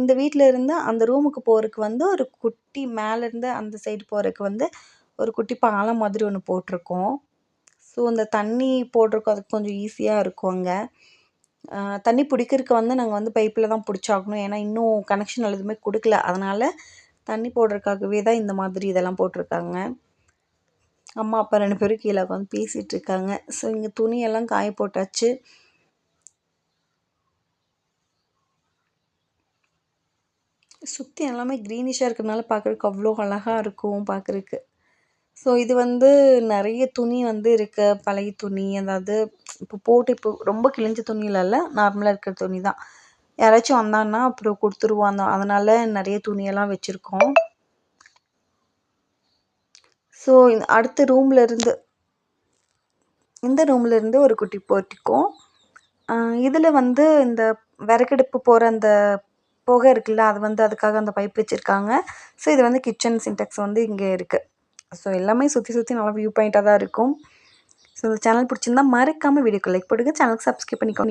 இந்த வீட்டில் இருந்து அந்த ரூமுக்கு போகிறதுக்கு வந்து ஒரு குட்டி மேலேருந்து அந்த சைடு போகிறதுக்கு வந்து ஒரு குட்டி பாலம் மாதிரி ஒன்று போட்டிருக்கோம். ஸோ அந்த தண்ணி போடுறதுக்கு அதுக்கு கொஞ்சம் ஈஸியாக இருக்கும் அங்கே. தண்ணி பிடிக்கிறதுக்கு வந்து நாங்கள் வந்து பைப்பில் தான் பிடிச்சாகணும். ஏன்னா இன்னும் கனெக்ஷன் எதுவுமே கொடுக்கல. அதனால் தண்ணி போடுறதுக்காகவே தான் இந்த மாதிரி இதெல்லாம் போட்டிருக்காங்க. அம்மா அப்பா 2 பேரும் கீழே உட்காந்து பேசிகிட்டு இருக்காங்க. ஸோ இங்கே துணியெல்லாம் காய போட்டாச்சு. சுற்றி எல்லாமே க்ரீனிஷாக இருக்கிறதுனால பார்க்குறதுக்கு அவ்வளோ அழகாக இருக்கும் பார்க்குறதுக்கு. ஸோ இது வந்து நிறைய துணி வந்து இருக்கு. பழைய துணி, அதாவது இப்போ ரொம்ப கிழிஞ்ச துணியில இல்ல, நார்மலாக இருக்கிற துணி தான். யாராச்சும் வந்தாங்கன்னா அப்புறம் கொடுத்துருவோம். அதனால நிறைய துணியெல்லாம் வச்சுருக்கோம். ஸோ அடுத்த இந்த ரூம்ல இருந்து ஒரு குட்டி போர்ட்டிக்கோ. இதில் வந்து இந்த விறகடுப்பு போகிற அந்த புகை இருக்குல்ல, அது வந்து அதுக்காக அந்த பைப் வச்சுருக்காங்க. ஸோ இது வந்து கிச்சன் சின்டெக்ஸ் வந்து இங்கே இருக்குது. ஸோ எல்லாமே சுற்றி நல்லா வியூ பாயிண்ட்டாக தான் இருக்கும். ஸோ இந்த சேனல் பிடிச்சிருந்தா மறக்காமல் வீடியோக்கு லைக் போடுங்க. சேனலுக்கு சப்ஸ்கிரைப் பண்ணிக்கோங்க.